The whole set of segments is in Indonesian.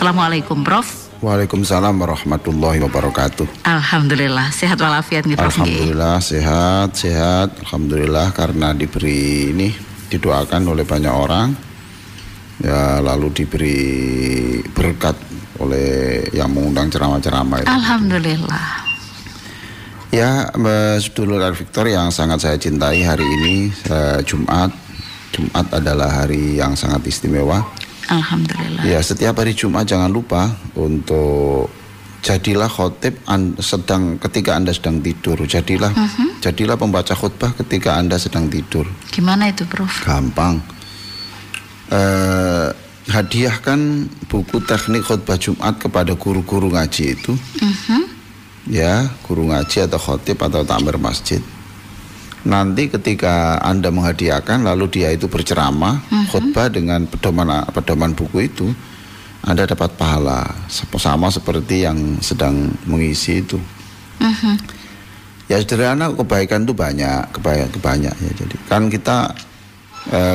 Assalamualaikum Prof. Waalaikumsalam warahmatullahi wabarakatuh. Alhamdulillah sehat walafiat nih Prof. Alhamdulillah sehat. Alhamdulillah karena diberi ini, didoakan oleh banyak orang. Ya, lalu diberi berkat oleh yang mengundang ceramah-ceramah itu. Alhamdulillah. Ya, sedulur Victor yang sangat saya cintai, hari ini Jumat adalah hari yang sangat istimewa. Alhamdulillah. Ya, setiap hari Jumat jangan lupa untuk jadilah khotib ketika Anda sedang tidur. Jadilah pembaca khutbah ketika Anda sedang tidur. Gimana itu Prof? Gampang. Hadiahkan buku teknik khutbah Jumat kepada guru-guru ngaji itu. Ya, guru ngaji atau khotib atau takmir masjid. Nanti ketika Anda menghadiahkan lalu dia itu berceramah, khutbah dengan pedoman buku itu, Anda dapat pahala sama seperti yang sedang mengisi itu. Ya sederhana, kebaikan itu banyak ya. Jadi kan kita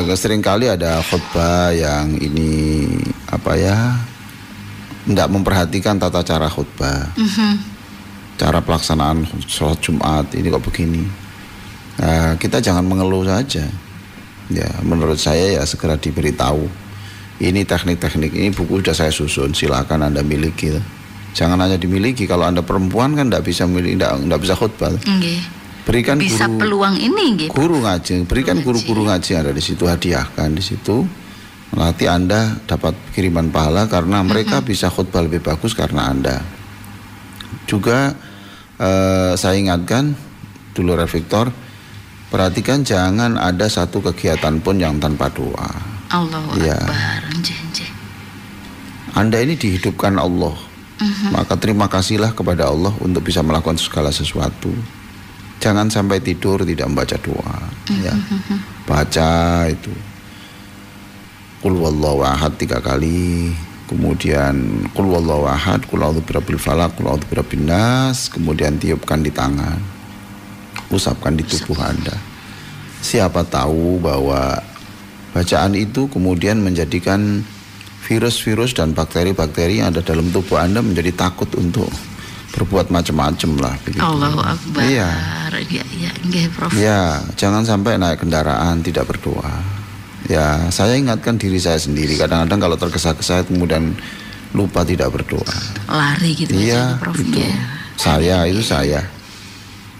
seringkali ada khutbah yang ini tidak memperhatikan tata cara khutbah, cara pelaksanaan sholat Jumat ini kok begini. Kita jangan mengeluh saja. Ya, menurut saya ya segera diberitahu. Ini teknik-teknik ini buku sudah saya susun, silakan Anda miliki. Jangan hanya dimiliki. Kalau Anda perempuan kan tidak bisa bisa khutbah. Berikan bisa peluang ini gitu. Guru ngaji, berikan guru-guru ngaji yang ada di situ, hadiahkan di situ. Nanti Anda dapat kiriman pahala karena mereka bisa khutbah lebih bagus karena Anda. Juga saya ingatkan dulu Victor, perhatikan jangan ada satu kegiatan pun yang tanpa doa. Allahu Akbar. Anda ini dihidupkan Allah. Maka terima kasihlah kepada Allah untuk bisa melakukan segala sesuatu. Jangan sampai tidur tidak membaca doa. Ya. Baca itu Qul huwallahu ahad 3 kali. Kemudian Qul huwallahu ahad, Qul a'udzu birabbil falaq, Qul a'udzu birabbin nas. Kemudian tiupkan di tangan, usapkan di tubuh Anda. Siapa tahu bahwa bacaan itu kemudian menjadikan virus-virus dan bakteri-bakteri yang ada dalam tubuh Anda menjadi takut untuk berbuat macam-macam lah begitu. Allahu Akbar. Iya. Prof. Ya, jangan sampai naik kendaraan tidak berdoa. Ya, saya ingatkan diri saya sendiri. Kadang-kadang kalau tergesa-gesa kemudian lupa tidak berdoa. Lari gitu iya, aja Prof. Itu. Saya.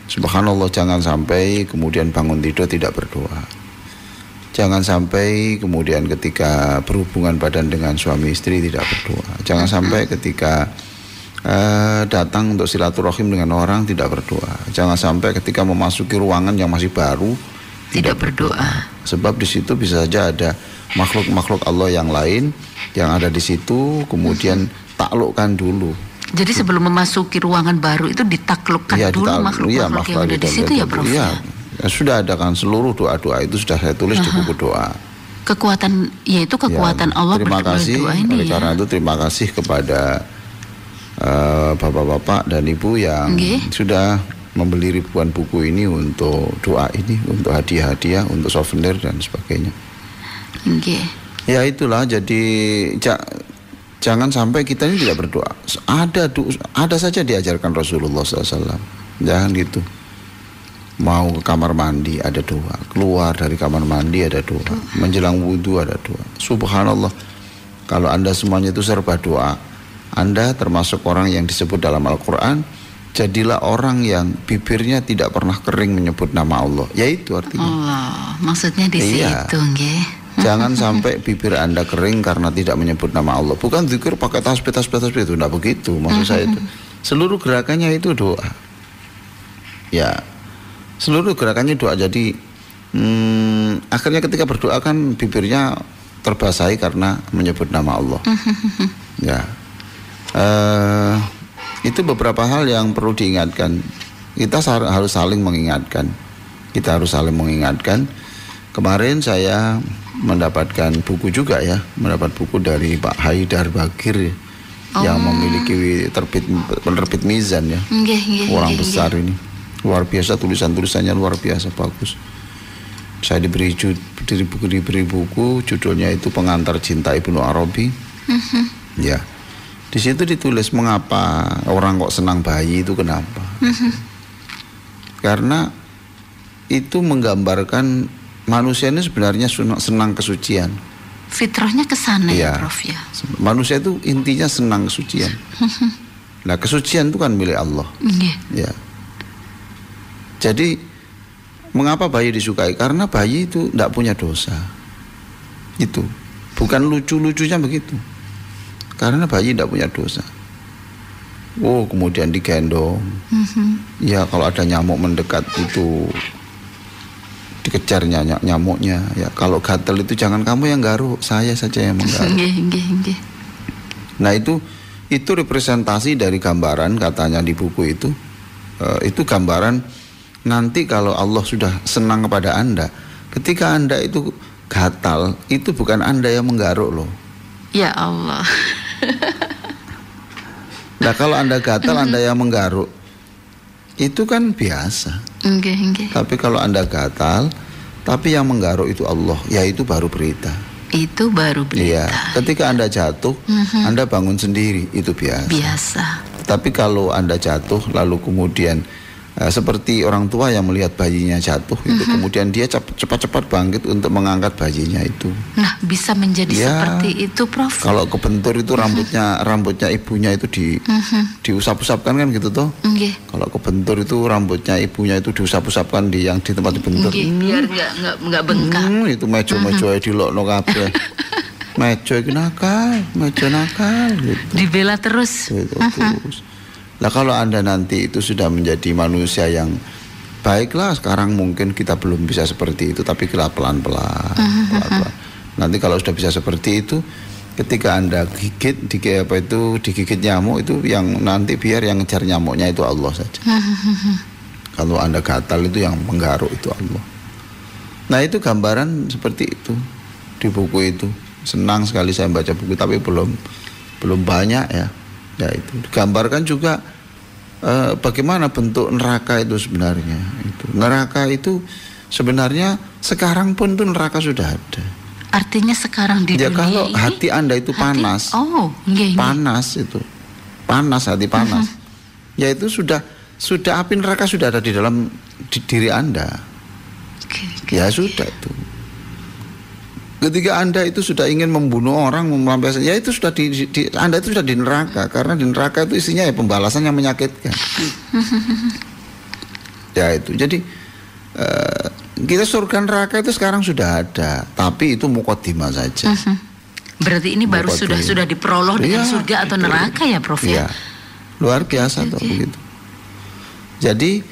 Subhanallah, jangan sampai kemudian bangun tidur tidak berdoa. Jangan sampai kemudian ketika berhubungan badan dengan suami istri tidak berdoa. Jangan sampai ketika datang untuk silaturahim dengan orang tidak berdoa. Jangan sampai ketika memasuki ruangan yang masih baru tidak berdoa. Sebab di situ bisa saja ada makhluk-makhluk Allah yang lain yang ada di situ, kemudian taklukkan dulu. Jadi sebelum memasuki ruangan baru itu ditaklukkan dulu makhluk-makhluk yang ada di situ ya Prof? Iya, sudah ada kan seluruh doa-doa itu sudah saya tulis di buku doa. Kekuatan, yaitu kekuatan Allah terima kasih, doa ini oleh karena itu terima kasih kepada bapak-bapak dan ibu yang sudah membeli ribuan buku ini untuk doa ini, untuk hadiah-hadiah, untuk souvenir dan sebagainya. Ya itulah, jadi jangan sampai kita ini tidak berdoa. Ada saja diajarkan Rasulullah SAW. Jangan gitu. Mau ke kamar mandi ada doa, keluar dari kamar mandi ada doa, menjelang wudhu ada doa. Subhanallah, kalau Anda semuanya itu serba doa, Anda termasuk orang yang disebut dalam Al-Quran, jadilah orang yang bibirnya tidak pernah kering menyebut nama Allah. Yaitu artinya. Allah, maksudnya di situ, Jangan sampai bibir Anda kering karena tidak menyebut nama Allah. Bukan zikir pakai tasbih itu, tidak begitu. Maksud saya itu seluruh gerakannya itu doa. Ya, seluruh gerakannya doa. Jadi akhirnya ketika berdoa kan bibirnya terbasahi karena menyebut nama Allah. Ya. Itu beberapa hal yang perlu diingatkan. Kita harus saling mengingatkan. Kemarin saya mendapatkan buku juga ya, mendapat buku dari Pak Haidar Bakir yang memiliki penerbit Mizan ya. Orang besar ini. Luar biasa, tulisan-tulisannya luar biasa bagus. Saya diberi buku, judulnya itu Pengantar Cinta Ibnu Arabi. Ya. Di situ ditulis mengapa orang kok senang bayi itu kenapa? Karena itu menggambarkan manusia ini sebenarnya senang kesucian. Fitrahnya ke sana ya, Prof ya. Manusia itu intinya senang kesucian. Nah, kesucian itu kan milik Allah. Ya. Jadi mengapa bayi disukai? Karena bayi itu tidak punya dosa. Itu bukan lucu-lucunya begitu. Karena bayi tidak punya dosa. Oh, kemudian digendong. Ya, kalau ada nyamuk mendekat itu dikejar nyamuknya. Ya, kalau gatal itu jangan kamu yang garuk, saya saja yang menggaruk. Nah, itu representasi dari gambaran katanya di buku itu. Itu gambaran nanti kalau Allah sudah senang kepada Anda, ketika Anda itu gatal, itu bukan Anda yang menggaruk loh. Ya Allah. Nah, kalau Anda gatal, Anda yang menggaruk, itu kan biasa. Tapi kalau Anda gatal, tapi yang menggaruk itu Allah, ya itu baru berita. Itu baru berita. Iya. Ketika Anda jatuh, Anda bangun sendiri, itu biasa. Tapi kalau Anda jatuh, lalu kemudian seperti orang tua yang melihat bayinya jatuh, itu kemudian dia cepat-cepat bangkit untuk mengangkat bayinya itu. Nah, bisa menjadi seperti itu, Prof. Kalau kebentur itu rambutnya ibunya itu diusap-usapkan kan gitu toh. Kalau kebentur itu rambutnya ibunya itu diusap-usapkan di tempat dibentur. Biar nggak bengkak. Itu mejo-mejo dilokno kabeh. Mejo iki nakal gitu. Dibela terus. Terus. Nah, kalau Anda nanti itu sudah menjadi manusia yang baiklah, sekarang mungkin kita belum bisa seperti itu, tapi kita pelan-pelan. Nanti kalau sudah bisa seperti itu, ketika Anda digigit nyamuk itu, yang nanti biar yang ngejar nyamuknya itu Allah saja. Kalau Anda gatal itu yang menggaruk itu Allah. Nah, itu gambaran seperti itu di buku itu. Senang sekali saya baca buku, tapi belum banyak ya. Ya, itu digambarkan juga bagaimana bentuk neraka itu sebenarnya. Neraka itu sebenarnya sekarang pun tuh neraka sudah ada. Artinya sekarang di dunia kalau ini hati Anda itu panas, panas itu, hati panas, ya itu sudah api neraka sudah ada di dalam diri Anda. Ya sudah itu. Ketika Anda itu sudah ingin membunuh orang, melampiaskan, ya itu sudah Anda itu sudah di neraka. Karena di neraka itu isinya ya pembalasan yang menyakitkan. Ya itu. Jadi kita surga neraka itu sekarang sudah ada, tapi itu muqaddimah saja. Berarti ini baru sudah diperoloh dengan surga atau neraka ya, Prof ya? Luar biasa tuh begitu. Jadi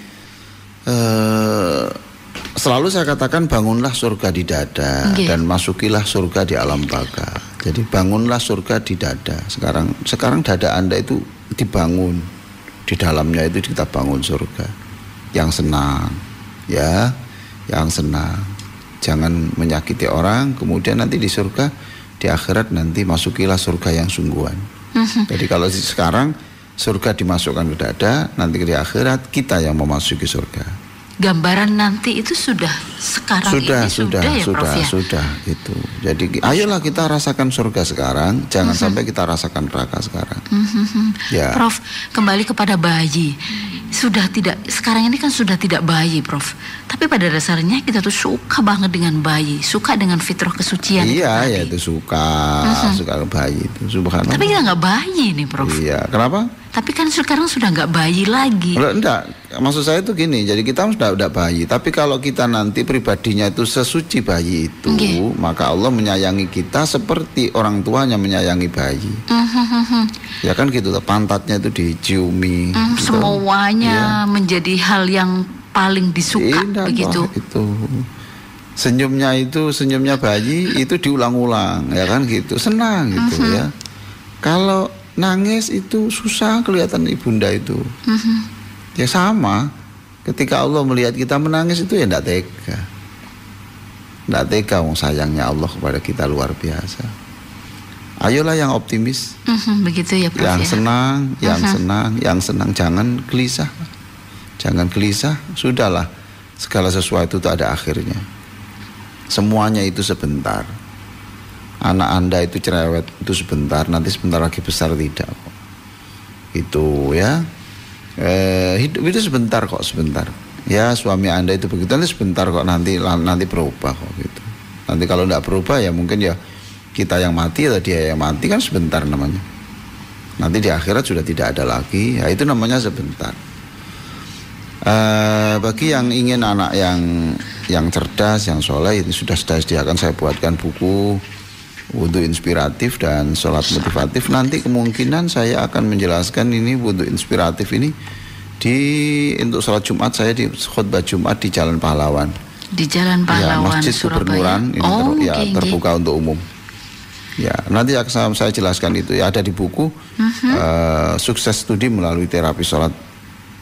selalu saya katakan bangunlah surga di dada dan masukilah surga di alam baka. Jadi bangunlah surga di dada. Sekarang dada Anda itu dibangun, di dalamnya itu kita bangun surga yang senang, ya, yang senang. Jangan menyakiti orang. Kemudian nanti di surga, di akhirat nanti masukilah surga yang sungguhan. Jadi kalau sekarang surga dimasukkan ke dada, nanti di akhirat kita yang memasuki surga. Gambaran nanti itu sudah sekarang sudah itu. Jadi ayolah kita rasakan surga sekarang, jangan sampai kita rasakan neraka sekarang. Ya. Prof, kembali kepada bayi. Sekarang ini kan sudah tidak bayi, Prof. Tapi pada dasarnya kita tuh suka banget dengan bayi, suka dengan fitrah kesucian. Iya, ya itu suka bayi itu. Subhanallah. Tapi kita nggak bayi nih, Prof. Iya, kenapa? Tapi kan sekarang sudah nggak bayi lagi. Enggak, maksud saya itu gini. Jadi kita sudah bayi. Tapi kalau kita nanti pribadinya itu sesuci bayi itu, maka Allah menyayangi kita seperti orang tuanya menyayangi bayi. Ya kan gitu. Pantatnya itu diciumi. Gitu. Semuanya menjadi hal yang paling disuka begitu. Itu. Senyumnya bayi itu diulang-ulang, ya kan gitu. Senang gitu ya. Kalau nangis itu susah kelihatan ibunda itu. Ya sama, ketika Allah melihat kita menangis itu ya tidak tega. Tidak tega, sayangnya Allah kepada kita luar biasa. Ayolah yang optimis. Begitu ya, Prof. Yang senang, jangan gelisah. Jangan gelisah, sudahlah. Segala sesuatu itu ada akhirnya. Semuanya itu sebentar. Anak Anda itu cerewet itu sebentar, nanti sebentar lagi besar tidak kok. Itu ya. Hidup itu sebentar kok, sebentar. Ya suami Anda itu begitu, nanti sebentar kok, nanti berubah kok gitu. Nanti kalau tidak berubah ya mungkin ya kita yang mati atau dia yang mati, kan sebentar namanya. Nanti di akhirat sudah tidak ada lagi, ya itu namanya sebentar. Bagi yang ingin anak yang cerdas, yang soleh, ini sudah disediakan, saya buatkan buku wudhu inspiratif dan sholat motivatif. Nanti kemungkinan saya akan menjelaskan ini wudhu inspiratif ini untuk sholat Jumat, saya di khutbah Jumat di Jalan Pahlawan. Di Jalan Pahlawan, ya, Masjid Gubernuran ini terbuka untuk umum. Ya, nanti akan saya jelaskan itu. Ya, ada di buku sukses studi melalui terapi sholat.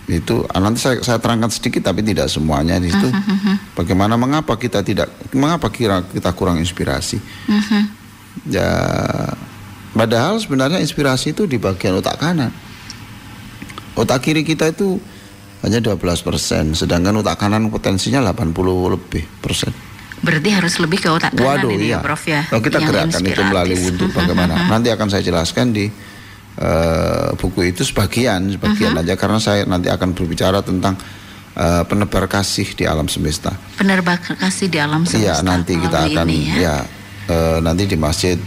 Itu nanti saya terangkan sedikit tapi tidak semuanya di situ. Bagaimana mengapa kita kurang inspirasi? Ya, padahal sebenarnya inspirasi itu di bagian otak kanan. Otak kiri kita itu hanya 12%, sedangkan otak kanan potensinya 80 lebih persen. Berarti harus lebih ke otak kanan. Waduh, ini ya Prof ya. Kalau kita gerakan itu melalui wudhu bagaimana? Nanti akan saya jelaskan di buku itu sebagian aja, karena saya nanti akan berbicara tentang penebar kasih di alam semesta. Penebar kasih di alam semesta. Iya, nanti kita akan nanti di Masjid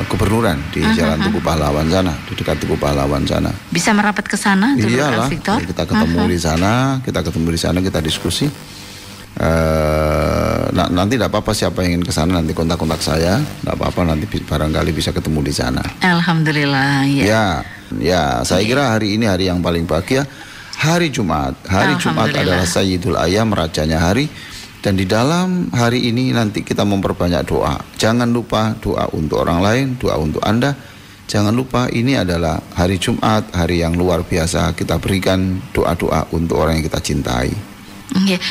Gubernuran di Jalan Tugu Pahlawan sana, di dekat Tugu Pahlawan sana. Bisa merapat ke sana, iyalah, kita ketemu di sana, kita diskusi. Nanti tidak apa-apa, siapa yang ingin ke sana nanti kontak saya, tidak apa-apa, nanti barangkali bisa ketemu di sana. Alhamdulillah. Ya, saya kira hari ini hari yang paling bahagia, hari Jumat. Hari Jumat adalah Sayyidul Ayyam, rajanya hari. Dan di dalam hari ini nanti kita memperbanyak doa. Jangan lupa doa untuk orang lain, doa untuk Anda. Jangan lupa ini adalah hari Jumat, hari yang luar biasa. Kita berikan doa-doa untuk orang yang kita cintai. Okay.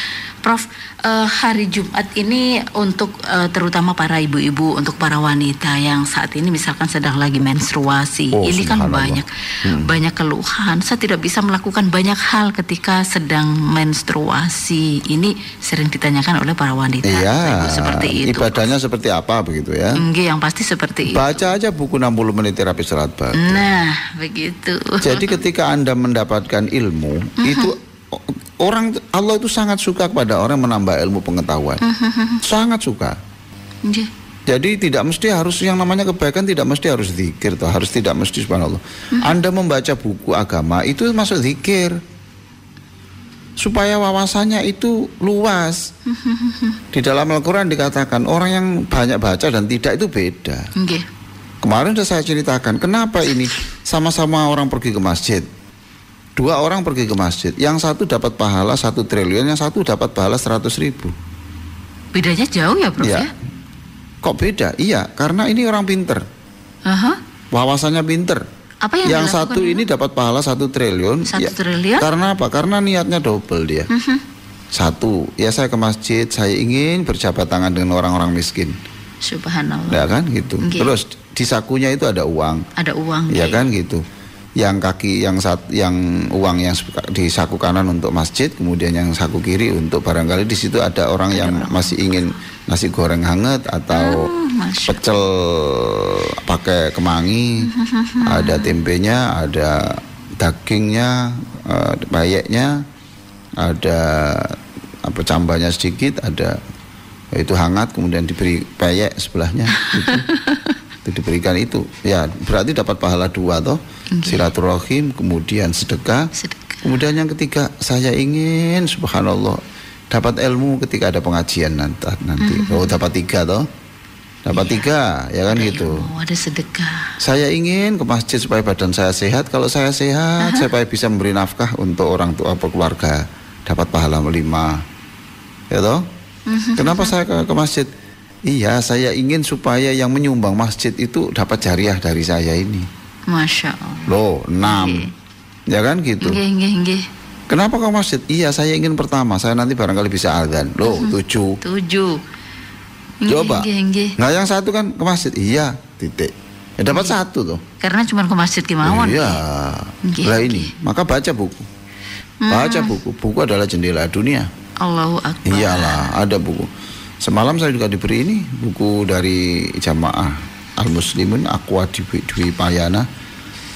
Prof, hari Jumat ini untuk terutama para ibu-ibu, untuk para wanita yang saat ini misalkan sedang lagi menstruasi, ini kan banyak keluhan. Saya tidak bisa melakukan banyak hal ketika sedang menstruasi. Ini sering ditanyakan oleh para wanita. Iya, seperti itu. Ibadahnya seperti apa begitu ya? Yang pasti seperti itu. Baca aja buku 60 menit terapi sholat batu. Nah, begitu. Jadi ketika Anda mendapatkan ilmu, itu Allah itu sangat suka kepada orang menambah ilmu pengetahuan. Sangat suka. Jadi tidak mesti harus yang namanya kebaikan, tidak mesti harus zikir toh, harus tidak mesti subhanallah. Anda membaca buku agama itu masuk zikir. Supaya wawasannya itu luas. Di dalam Al-Qur'an dikatakan orang yang banyak baca dan tidak itu beda. Kemarin sudah saya ceritakan kenapa ini sama-sama orang pergi ke masjid. 2 orang pergi ke masjid, yang satu dapat pahala 1 triliun, yang satu dapat pahala 100.000. Bedanya jauh ya Prof ya? Kok beda? Iya, karena ini orang pinter. Wawasannya pinter. Apa yang satu ini dapat pahala 1 triliun. 1 triliun? Karena apa? Karena niatnya double dia. Satu, ya saya ke masjid, saya ingin berjabat tangan dengan orang-orang miskin. Subhanallah. Ya kan gitu. Terus di sakunya itu ada uang. Ada uang. Ya kan gitu. Yang uang yang di saku kanan untuk masjid, kemudian yang saku kiri untuk barangkali di situ ada orang yang masih ingin nasi goreng hangat atau pecel pakai kemangi, ada tempenya, ada dagingnya, bayeknya, ada cambahnya sedikit, ada itu hangat, kemudian diberi peyek sebelahnya. Itu diberikan itu, ya berarti dapat pahala 2 toh. Silaturahim, kemudian sedekah. Kemudian yang ketiga, saya ingin subhanallah dapat ilmu ketika ada pengajian nanti. Dapat 3 toh. Dapat 3, ya kan ada gitu. Ada sedekah. Saya ingin ke masjid supaya badan saya sehat. Kalau saya sehat, supaya bisa memberi nafkah untuk orang tua atau keluarga. Dapat pahala 5. Ya toh? Kenapa saya ke masjid? Iya, saya ingin supaya yang menyumbang masjid itu dapat jariah dari saya ini. Masya Allah. Loh, 6. Ya kan gitu. Kenapa kau masjid? Iya, saya ingin pertama, saya nanti barangkali bisa azan. Loh, 7. Coba. Nah, yang satu kan ke masjid. Iya, titik. Ya dapat 1 tuh. Karena cuma ke masjid kemauan. Iya. Lah ini, maka baca buku. Baca buku. Buku adalah jendela dunia. Allahu Akbar. Iyalah, ada buku. Semalam saya juga diberi ini buku dari jamaah Al-Muslimin Aqwa Dwi Payana,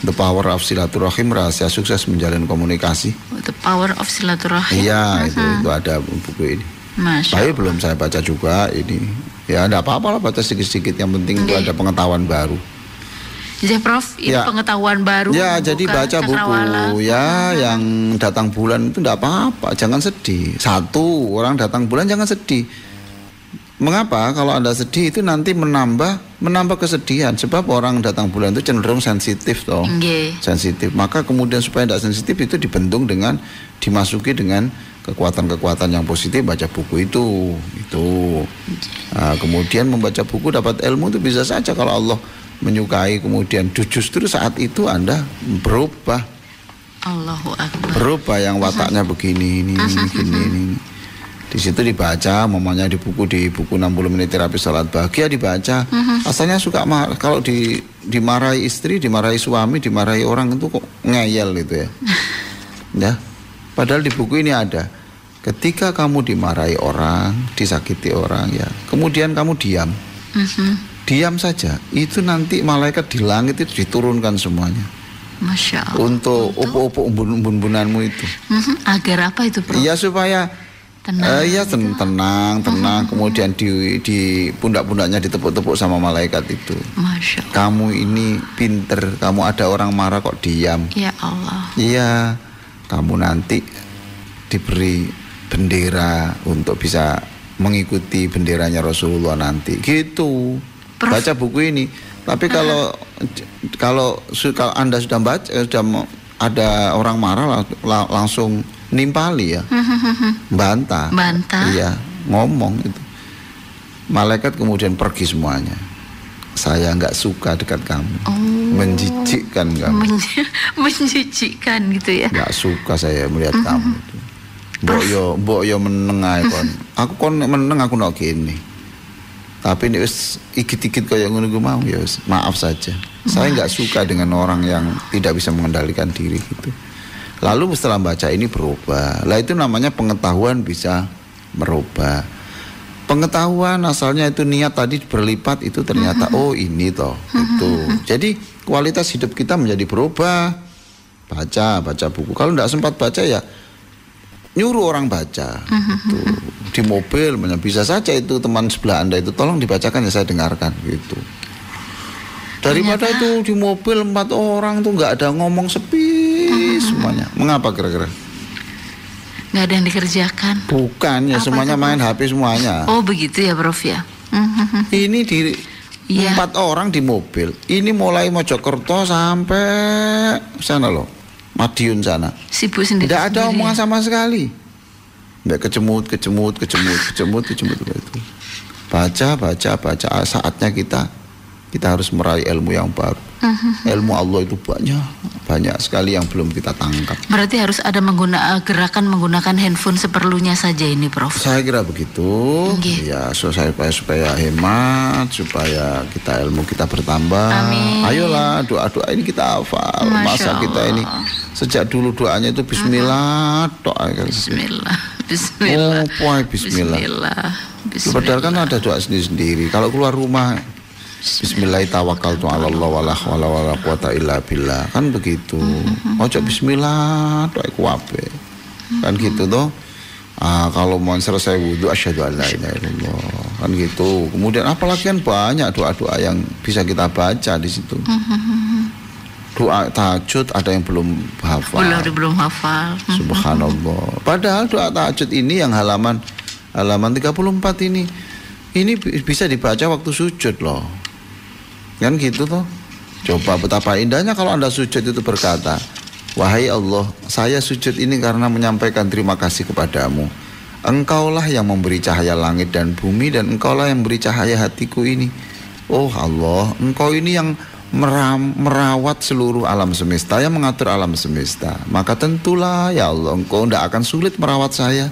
The Power of Silaturahim, rahasia sukses menjalin komunikasi. The Power of Silaturahim. Iya, itu ada buku ini. Tapi belum saya baca juga ini. Ya enggak apa-apa lah, baca sedikit-sedikit, yang penting itu ada pengetahuan baru. Ya Prof, ini pengetahuan baru. Ya, jadi baca buku ya yang datang bulan itu enggak apa-apa, jangan sedih. Satu, orang datang bulan jangan sedih. Mengapa? Kalau Anda sedih itu nanti menambah kesedihan, sebab orang datang bulan itu cenderung sensitif toh. Sensitif. Maka kemudian supaya tidak sensitif itu dibentuk dengan dimasuki dengan kekuatan-kekuatan yang positif, baca buku itu. Nah, kemudian membaca buku dapat ilmu itu bisa saja kalau Allah menyukai, kemudian justru saat itu Anda berubah. Allahu Akbar. Berubah yang wataknya begini ini. Di situ dibaca, mamanya di buku 60 menit terapi salat bahagia dibaca. Asalnya suka kalau dimarahi istri, dimarahi suami, dimarahi orang itu kok ngeyel gitu ya. Ya. Padahal di buku ini ada, ketika kamu dimarahi orang, disakiti orang ya, kemudian kamu diam. Diam saja, itu nanti malaikat di langit itu diturunkan semuanya. Masya Allah. Untuk opo-opo umbun-umbunanmu itu. Agar apa itu, Prof? Iya, supaya tenang. Kemudian di pundak-pundaknya ditepuk-tepuk sama malaikat itu. Masya Allah. Kamu ini pinter, kamu ada orang marah kok diam. Ya Allah. Iya, kamu nanti diberi bendera untuk bisa mengikuti benderanya Rasulullah nanti. Gitu. Prof. Baca buku ini. Tapi kalau Anda sudah baca, sudah ada orang marah langsung nimpali ya, bantah. Iya, ngomong itu. Malaikat kemudian pergi semuanya. Saya nggak suka dekat kamu. Menjijikkan kamu. Menjijikkan gitu ya. Nggak suka saya melihat kamu itu. Mbok yo meneng ae kon. Aku kon meneng aku nok gini. Tapi ini ikit-ikit kayak ngono mau ya maaf saja. Saya nggak suka dengan orang yang tidak bisa mengendalikan diri gitu. Lalu setelah baca ini berubah. Lah itu namanya pengetahuan bisa merubah. Pengetahuan asalnya itu niat tadi berlipat, itu ternyata oh ini toh itu. Jadi kualitas hidup kita menjadi berubah. Baca buku. Kalau tidak sempat baca ya nyuruh orang baca. Gitu. Di mobil bisa saja itu teman sebelah Anda itu tolong dibacakan ya saya dengarkan gitu. Daripada itu di mobil 4 orang tuh nggak ada ngomong, sepi semuanya. Mengapa kira-kira? Nggak ada yang dikerjakan. Bukan ya, semuanya main HP semuanya. Oh begitu ya Prof ya. Ini di 4 orang di mobil. Ini mulai Mojokerto sampai sana loh, Madiun sana. Sibuk sendiri. Tidak ada omongan sama sekali. Nggak kecemut itu. Baca. Saatnya kita harus meraih ilmu yang baru. Ilmu Allah itu banyak sekali yang belum kita tangkap. Berarti harus ada gerakan menggunakan handphone seperlunya saja ini, Prof. Saya kira begitu. Ya, supaya hemat, supaya ilmu kita bertambah. Amin. Ayolah doa-doa ini kita hafal. Masa kita ini sejak dulu doanya itu Bismillah, doa Bismillah. Padahal kan ada doa sendiri-sendiri. Kalau keluar rumah Bismillahirrahmanirrahim, tawakkaltu 'ala Allah wala quwata illa billah. Kan begitu. Ojo bismillah doa kuwabe. Kan gitu toh. Kalau mau selesai wudu asyhadu an la ilaha illallah. Kan gitu. Kemudian apalagi kan banyak doa-doa yang bisa kita baca di situ. Doa tahajud ada yang belum hafal. Belum hafal. Subhanallah. Padahal doa tahajud ini yang halaman 34 ini bisa dibaca waktu sujud loh. Kan gitu toh. Coba betapa indahnya kalau Anda sujud itu berkata, wahai Allah, saya sujud ini karena menyampaikan terima kasih kepadamu. Engkaulah yang memberi cahaya langit dan bumi, dan engkaulah yang memberi cahaya hatiku ini. Oh Allah, engkau ini yang merawat seluruh alam semesta, yang mengatur alam semesta. Maka tentulah ya Allah, engkau tidak akan sulit merawat saya.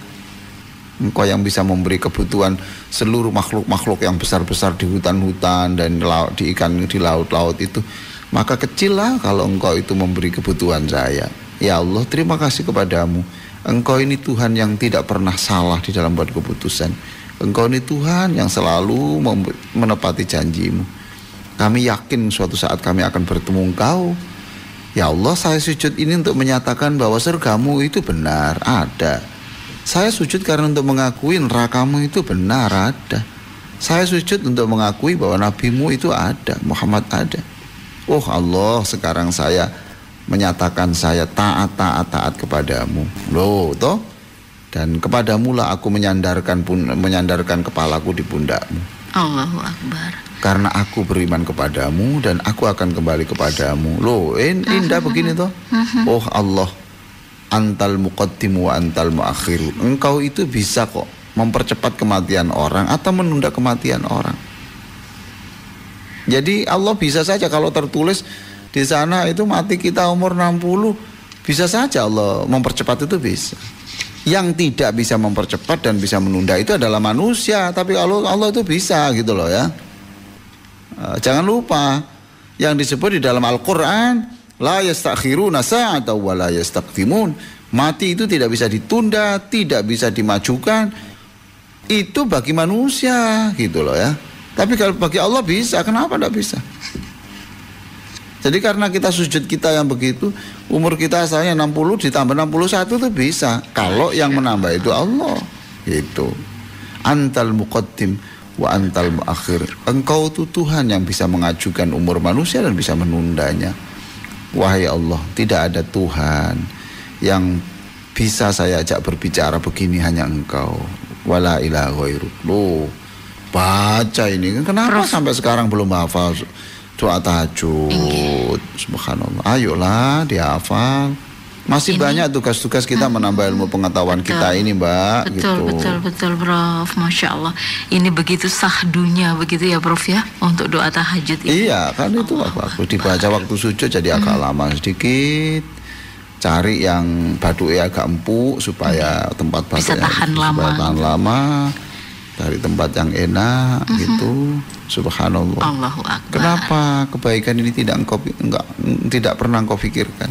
Engkau yang bisa memberi kebutuhan seluruh makhluk-makhluk yang besar-besar di hutan-hutan dan di ikan di laut-laut itu. Maka kecillah kalau engkau itu memberi kebutuhan saya. Ya Allah, terima kasih kepadamu. Engkau ini Tuhan yang tidak pernah salah di dalam buat keputusan. Engkau ini Tuhan yang selalu menepati janjimu. Kami yakin suatu saat kami akan bertemu engkau. Ya Allah, saya sujud ini untuk menyatakan bahwa surgamu itu benar, ada. Saya sujud karena untuk mengakui nerakamu itu benar, ada. Saya sujud untuk mengakui bahwa nabimu itu ada, Muhammad ada. Oh Allah, sekarang saya menyatakan saya taat kepadamu. Loh, toh? Dan kepadamu lah aku menyandarkan kepalaku di pundakmu. Allahu Akbar. Karena aku beriman kepadamu dan aku akan kembali kepadamu. Loh, indah begini toh. Oh Allah, antal muqaddimu wa antal muakhiru. Engkau itu bisa kok mempercepat kematian orang atau menunda kematian orang. Jadi Allah bisa saja kalau tertulis di sana itu mati kita umur 60, bisa saja Allah mempercepat, itu bisa. Yang tidak bisa mempercepat dan bisa menunda itu adalah manusia, tapi Allah itu bisa gitu loh ya. Jangan lupa yang disebut di dalam Al-Quran, la yastakhiruna sa'atan wa la yastaqdimun. Mati itu tidak bisa ditunda, tidak bisa dimajukan. Itu bagi manusia gitu loh ya. Tapi kalau bagi Allah bisa, kenapa tidak bisa? Jadi karena kita sujud kita yang begitu, umur kita asalnya 60 ditambah 61 itu bisa. Kalau yang menambah itu Allah gitu. Antal muqaddim wa antal muakhir. Engkau itu Tuhan yang bisa mengajukan umur manusia dan bisa menundanya. Wahai Allah, tidak ada Tuhan yang bisa saya ajak berbicara begini, hanya Engkau. Wala ilaha ghairuk. Loh, baca ini. Kenapa sampai sekarang belum hafal doa tahajud? Subhanallah. Ayolah dihafal. Masih banyak tugas-tugas kita menambah ilmu pengetahuan kita ini, Mbak. Betul, Prof. Masya Allah. Ini begitu sahdunya begitu ya, Prof ya, untuk doa tahajud ini. Iya, kan itu aku dibaca waktu sujud jadi agak lama sedikit. Cari yang baduke agak empuk supaya tempat bisa tahan lama. Dari tempat yang enak gitu. Subhanallah. Allahu Akbar. Kenapa kebaikan ini tidak pernah engkau pikirkan?